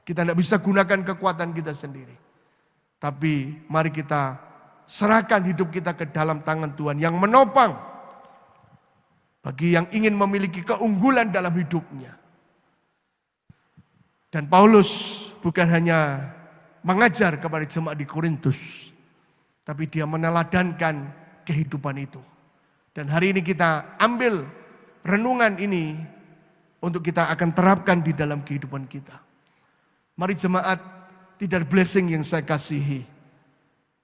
Kita tidak bisa gunakan kekuatan kita sendiri. Tapi mari kita serahkan hidup kita ke dalam tangan Tuhan yang menopang. Bagi yang ingin memiliki keunggulan dalam hidupnya. Dan Paulus bukan hanya mengajar kepada jemaat di Korintus. Tapi dia meneladankan kehidupan itu. Dan hari ini kita ambil renungan ini untuk kita akan terapkan di dalam kehidupan kita. Mari jemaat Tidar Blessing yang saya kasihi.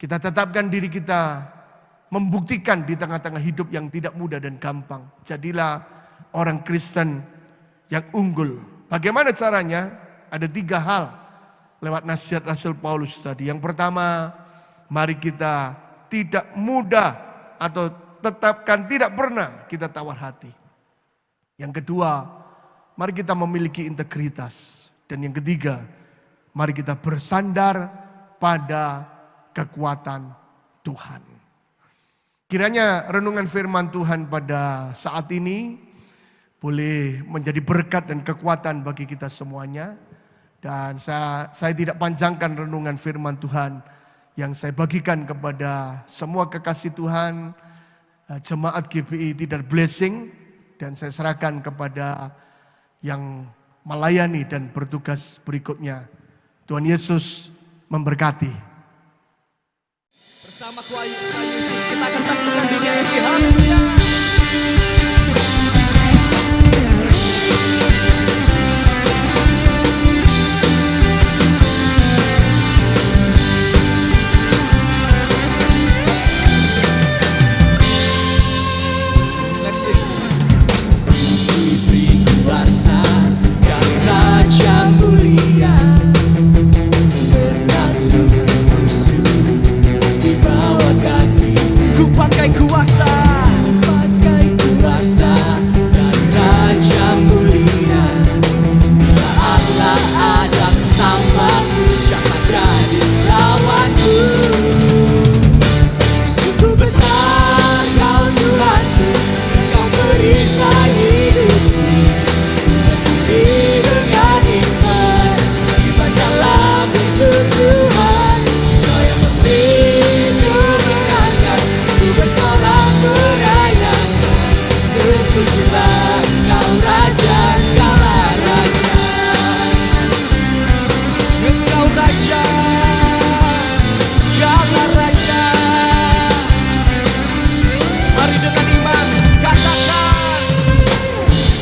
Kita tetapkan diri kita membuktikan di tengah-tengah hidup yang tidak mudah dan gampang. Jadilah orang Kristen yang unggul. Bagaimana caranya? Ada 3 hal lewat nasihat Rasul Paulus tadi. Yang pertama, mari kita tidak mudah atau tetapkan tidak pernah kita tawar hati. Yang kedua, mari kita memiliki integritas. Dan yang ketiga, mari kita bersandar pada kekuatan Tuhan. Kiranya renungan firman Tuhan pada saat ini boleh menjadi berkat dan kekuatan bagi kita semuanya. Dan saya tidak panjangkan renungan firman Tuhan yang saya bagikan kepada semua kekasih Tuhan, jemaat GBI Tidar Blessing, dan saya serahkan kepada yang melayani dan bertugas berikutnya. Tuhan Yesus memberkati. Bersama kuasa Yesus kita akan tanggungkan dunia ini. Haleluya. Diberi kuasa dari Raja mulia, menaklukkan musuh di bawah kaki. Ku pakai kuasa dari Raja mulia. Bila Allah ada bersamaku, siapa jadi lawanku? Sungguh besar Kau Tuhanku, Kau perisai hidupku. Berdiri dengan iman dalam Yesus Tuhan. Kau yang memberi kemenangan, ku bersorak merayakan. Terpujilah Kau Raja segala raja. Engkau Raja segala raja. Mari dengan iman katakan.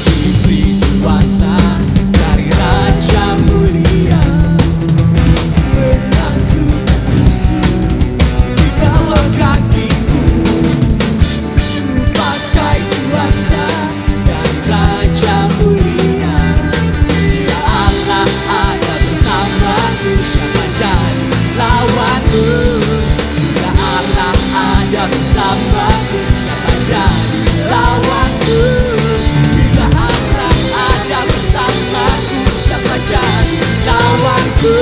Diberi kuasa dari Raja mulia, menaklukkan musuh di bawah kakiku. Pakai kuasa dari Raja mulia. Bila Allah ada bersamaku, siapa jadi lawanku? Bila Allah ada bersamaku, siapa jadi lawanku? Bila Allah ada bersamaku, siapa jadi lawanku?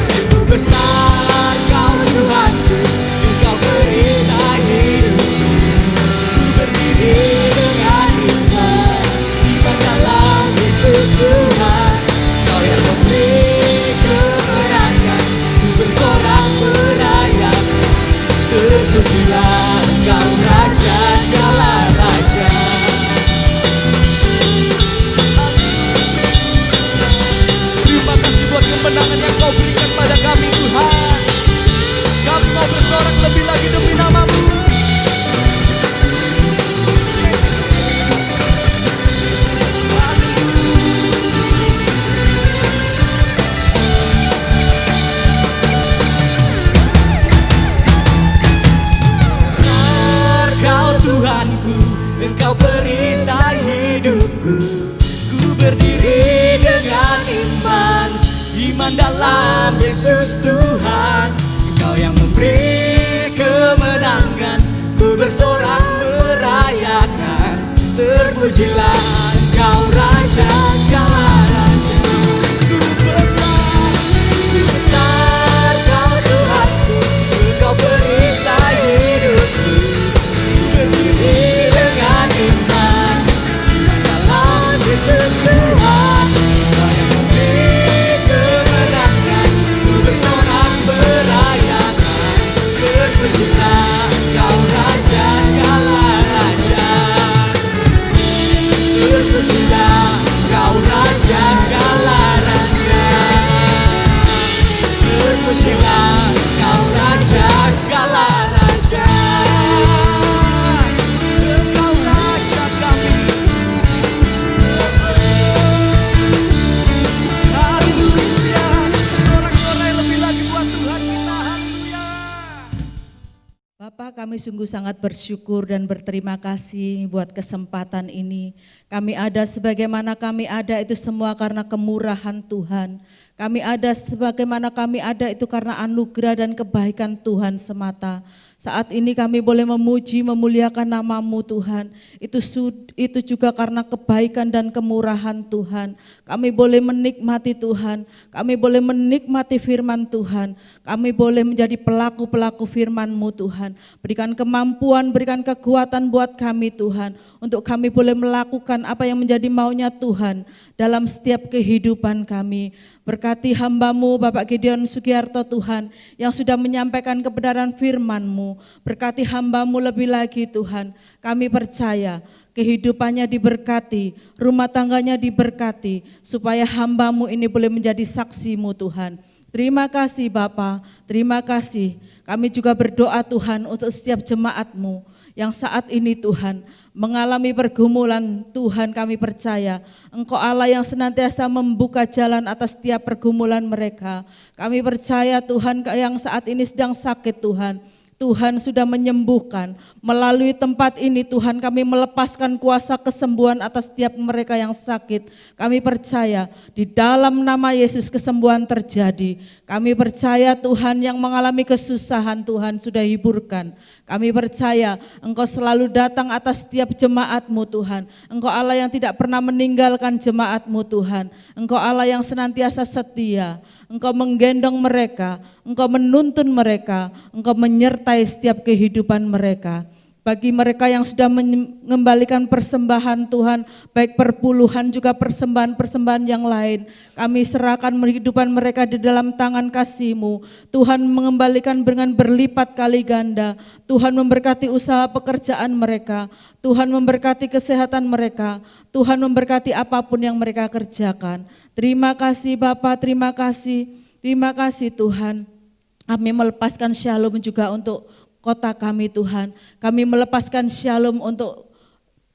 Sungguh besar Kau Tuhanku, Engkau perisai hidupku. Ku berdiri dengan iman dalam Yesus Tuhan. Kau yang memberi kemenangan, ku bersorak merayakan. Terpujilah Kau Raja segala raja. Terima kasih buat kemenangan yang Kau berikan pada kami Tuhan. Kami mau bersorak lebih lagi demi nama-Mu. Besar Kau Tuhanku, Engkau perisai hidupku. Ku berdiri dengan iman dalam Yesus Tuhan. Engkau yang memberi kemenangan, ku bersorak merayakan. Terpujilah Engkau Raja segala raja. Sungguh besar Kau Tuhanku, Engkau perisai hidupku. Ku berdiri dengan iman dalam Yesus Tuhan. Kau yang memberi kemenangan, ku bersorak merayakan. Terpujilah Kau Raja segala raja. Terpujilah Kau Raja segala raja. Terpujilah Kau Raja segala raja. Engkau Raja kami. Haleluya. Sorak-sorai lebih lagi buat Tuhan kita. Haleluya. Bapak, kami sungguh sangat bersyukur dan berterima kasih buat kesempatan ini. Kami ada sebagaimana kami ada itu semua karena kemurahan Tuhan, Kami ada sebagaimana kami ada itu karena anugerah dan kebaikan Tuhan semata. Saat ini kami boleh memuji, memuliakan nama-Mu Tuhan. Itu juga karena kebaikan dan kemurahan Tuhan. Kami boleh menikmati Tuhan. Kami boleh menikmati firman Tuhan. Kami boleh menjadi pelaku-pelaku firman-Mu Tuhan. Berikan kemampuan, berikan kekuatan buat kami Tuhan. Untuk kami boleh melakukan apa yang menjadi maunya Tuhan dalam setiap kehidupan kami. Berkati hamba-Mu Bapak Gideon Sugiarto Tuhan yang sudah menyampaikan kebenaran firman-Mu. Berkati hamba-Mu lebih lagi Tuhan. Kami percaya kehidupannya diberkati, rumah tangganya diberkati, supaya hamba-Mu ini boleh menjadi saksi-Mu Tuhan. Terima kasih Bapa, terima kasih. Kami juga berdoa Tuhan untuk setiap jemaat-Mu yang saat ini Tuhan mengalami pergumulan. Tuhan, kami percaya Engkau Allah yang senantiasa membuka jalan atas setiap pergumulan mereka. Kami percaya Tuhan yang saat ini sedang sakit Tuhan, Tuhan sudah menyembuhkan. Melalui tempat ini Tuhan kami melepaskan kuasa kesembuhan atas setiap mereka yang sakit. Kami percaya di dalam nama Yesus kesembuhan terjadi. Kami percaya Tuhan yang mengalami kesusahan Tuhan sudah hiburkan. Kami percaya Engkau selalu datang atas setiap jemaat-Mu Tuhan. Engkau Allah yang tidak pernah meninggalkan jemaat-Mu Tuhan. Engkau Allah yang senantiasa setia. Engkau menggendong mereka, Engkau menuntun mereka, Engkau menyertai setiap kehidupan mereka. Bagi mereka yang sudah mengembalikan persembahan Tuhan, baik perpuluhan juga persembahan-persembahan yang lain, kami serahkan kehidupan mereka di dalam tangan kasih-Mu. Tuhan mengembalikan dengan berlipat kali ganda. Tuhan memberkati usaha pekerjaan mereka, Tuhan memberkati kesehatan mereka, Tuhan memberkati apapun yang mereka kerjakan. Terima kasih Bapa, terima kasih Tuhan. Kami melepaskan shalom juga untuk kota kami Tuhan. Kami melepaskan shalom untuk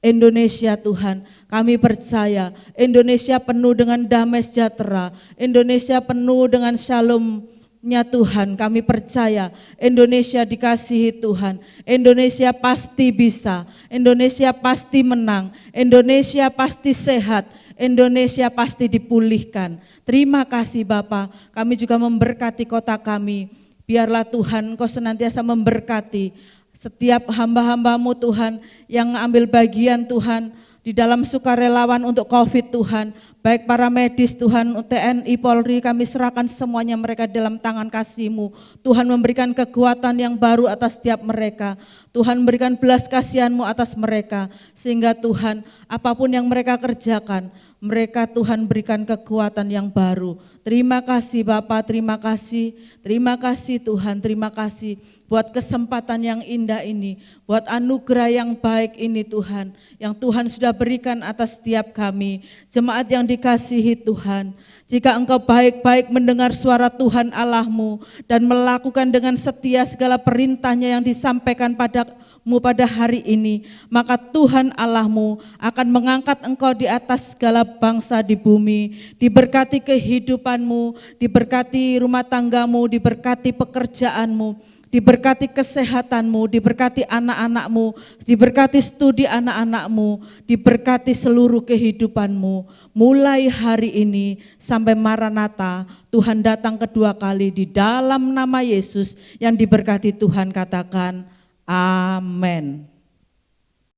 Indonesia Tuhan. Kami percaya Indonesia penuh dengan damai sejahtera. Indonesia penuh dengan shalom-Nya Tuhan. Kami percaya Indonesia dikasihi Tuhan. Indonesia pasti bisa. Indonesia pasti menang. Indonesia pasti sehat. Indonesia pasti dipulihkan. Terima kasih Bapa. Kami juga memberkati kota kami. Biarlah Tuhan Engkau senantiasa memberkati setiap hamba-hamba-Mu Tuhan yang ambil bagian Tuhan di dalam sukarelawan untuk COVID Tuhan. Baik para medis Tuhan, TNI, Polri, kami serahkan semuanya mereka dalam tangan kasih-Mu. Tuhan memberikan kekuatan yang baru atas setiap mereka. Tuhan memberikan belas kasihan-Mu atas mereka. Sehingga Tuhan apapun yang mereka kerjakan, mereka Tuhan berikan kekuatan yang baru. Terima kasih Bapa, terima kasih Tuhan, terima kasih buat kesempatan yang indah ini, buat anugerah yang baik ini Tuhan, yang Tuhan sudah berikan atas setiap kami, jemaat yang dikasihi Tuhan. Jika engkau baik-baik mendengar suara Tuhan Allah-Mu dan melakukan dengan setia segala perintahnya yang disampaikan padamu pada hari ini, maka Tuhan Allah-Mu akan mengangkat engkau di atas segala bangsa di bumi. Diberkati kehidupanmu, diberkati rumah tanggamu, diberkati pekerjaanmu, diberkati kesehatanmu, diberkati anak-anakmu, diberkati studi anak-anakmu, diberkati seluruh kehidupanmu. Mulai hari ini sampai Maranatha, Tuhan datang kedua kali di dalam nama Yesus yang diberkati Tuhan, katakan amin.